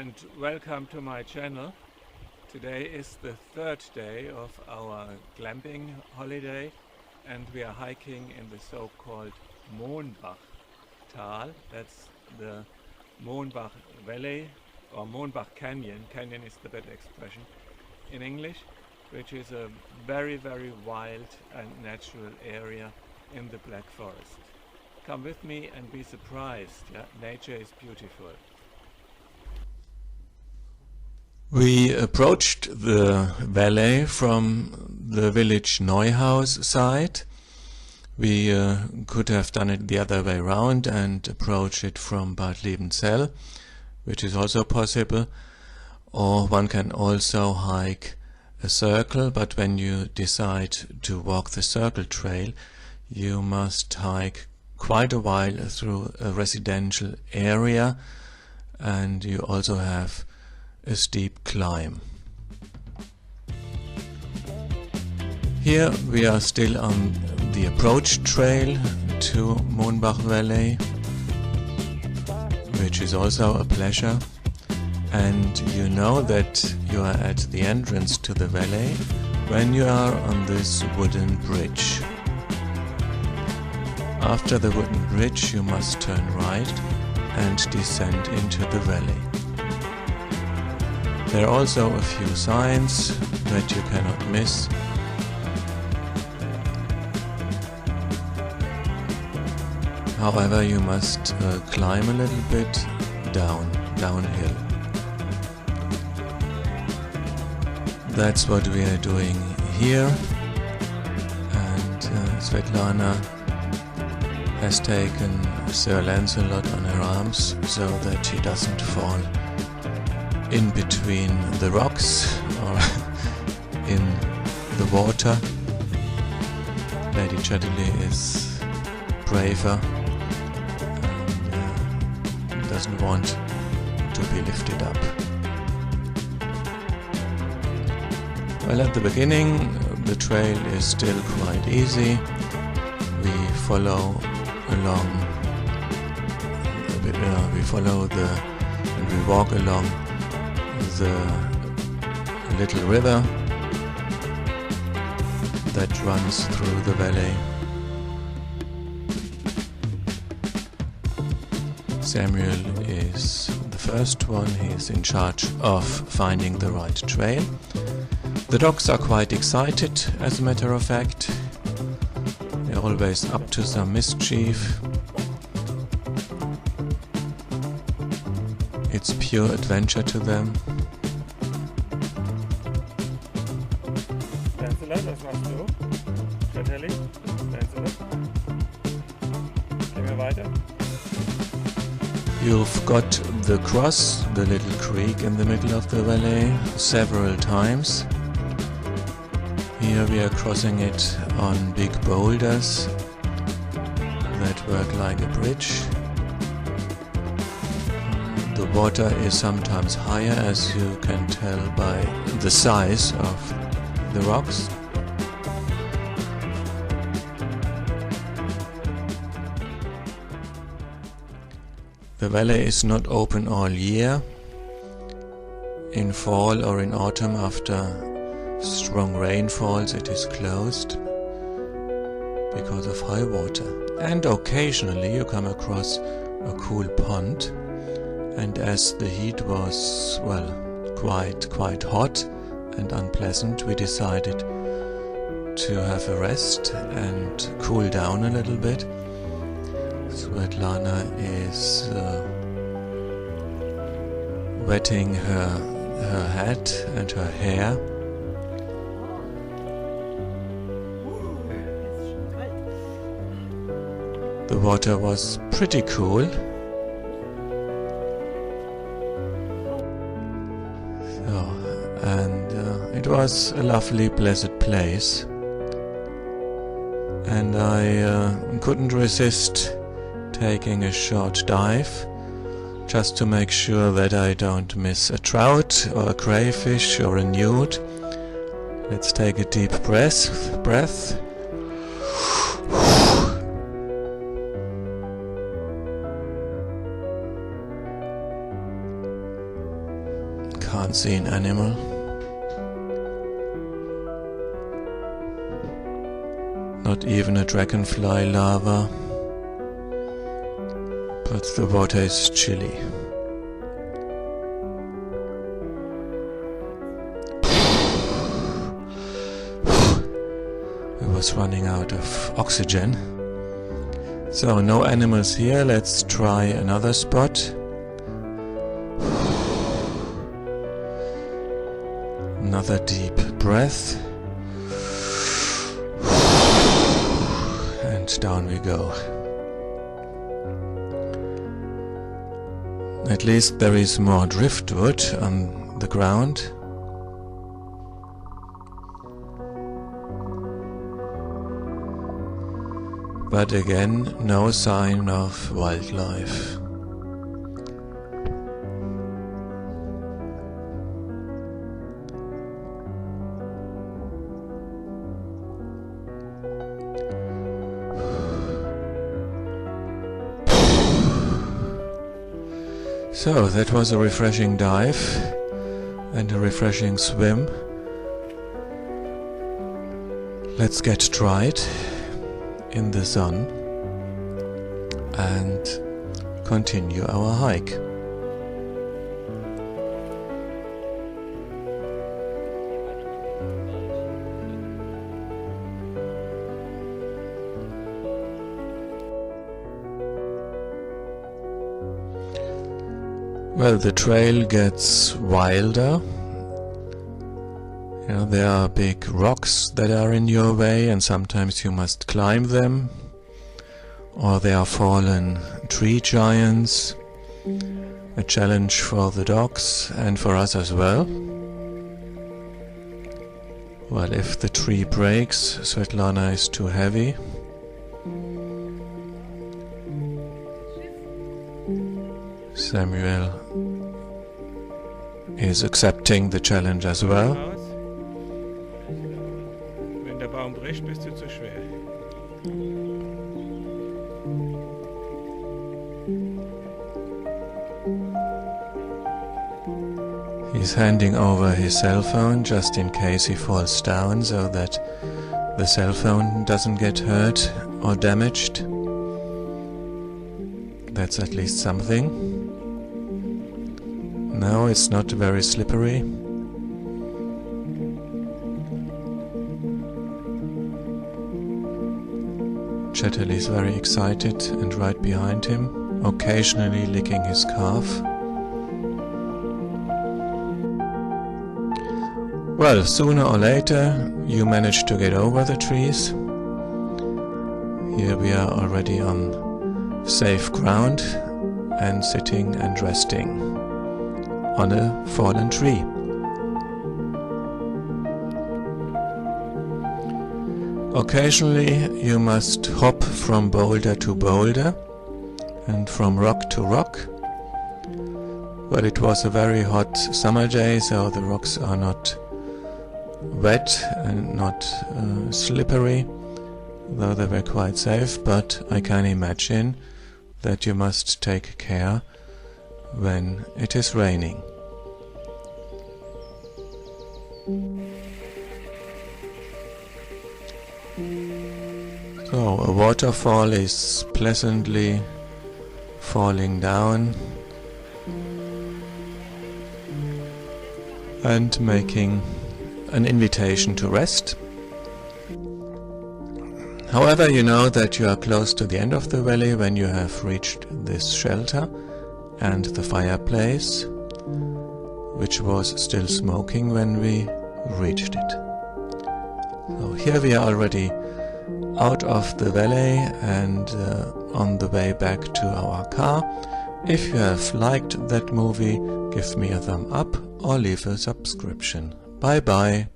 and welcome to my channel. Today is the third day of our glamping holiday and we are hiking in the so-called Monbach Tal. That's the Monbach Valley or Monbach Canyon. Canyon is the better expression in English, which is a very wild and natural area in the Black Forest. Come with me and be surprised. Yeah? Nature is beautiful. We approached the valley from the village Neuhaus side. We could have done it the other way around and approach it from Bad Liebenzell, which is also possible. Or one can also hike a circle, but when you decide to walk the circle trail, you must hike quite a while through a residential area, and you also have a steep climb. Here we are still on the approach trail to Monbach Valley, which is also a pleasure, and you know that you are at the entrance to the valley when you are on this wooden bridge. After the wooden bridge you must turn right and descend into the valley. There are also a few signs that you cannot miss. However, you must climb a little bit downhill. That's what we are doing here, and Svetlana has taken Sir Lancelot on her arms so that she doesn't fall in between the rocks or in the water. Lady Chatterley is braver and doesn't want to be lifted up. Well, at the beginning the trail is still quite easy. We follow along and we walk along the little river that runs through the valley. Samuel is the first one. He is in charge of finding the right trail. The dogs are quite excited, as a matter of fact. They're always up to some mischief. It's pure adventure to them. Lancelot, was machst du? Chatterley? Lancelot? Gehen wir weiter? You've got the cross, the little creek in the middle of the valley, several times. Here we are crossing it on big boulders that work like a bridge. The water is sometimes higher, as you can tell by the size of the rocks. The valley is not open all year. In fall or in autumn, after strong rainfalls, it is closed because of high water. And occasionally you come across a cool pond, and as the heat was, well, quite hot and unpleasant, we decided to have a rest and cool down a little bit. Svetlana is wetting her head and her hair. The water was pretty cool. It was a lovely, pleasant place, and I couldn't resist taking a short dive just to make sure that I don't miss a trout or a crayfish or a newt. Let's take a deep breath. Can't see an animal. Not even a dragonfly larva. But the water is chilly. I was running out of oxygen. So no animals here. Let's try another spot. Another deep breath. And down we go. At least there is more driftwood on the ground. But again, no sign of wildlife. So that was a refreshing dive and a refreshing swim. Let's get dried in the sun and continue our hike. Well, the trail gets wilder. You know, there are big rocks that are in your way and sometimes you must climb them. Or there are fallen tree giants. A challenge for the dogs and for us as well. Well, if the tree breaks, Svetlana is too heavy. Samuel is accepting the challenge as well. Wenn der Baum bricht, bist du zu schwer. He's handing over his cell phone just in case he falls down, so that the cell phone doesn't get hurt or damaged. That's at least something. No, it's not very slippery. Chettel is very excited and right behind him, occasionally licking his calf. Well, sooner or later you manage to get over the trees. Here we are already on safe ground and sitting and resting on a fallen tree. Occasionally you must hop from boulder to boulder and from rock to rock. But it was a very hot summer day, so the rocks are not wet and not slippery, though they were quite safe, but I can imagine that you must take care when it is raining. So a waterfall is pleasantly falling down and making an invitation to rest. However, you know that you are close to the end of the valley when you have reached this shelter and the fireplace, which was still smoking when we reached it. So here we are already out of the valley and on the way back to our car. If you have liked that movie, give me a thumb up or leave a subscription. Bye bye.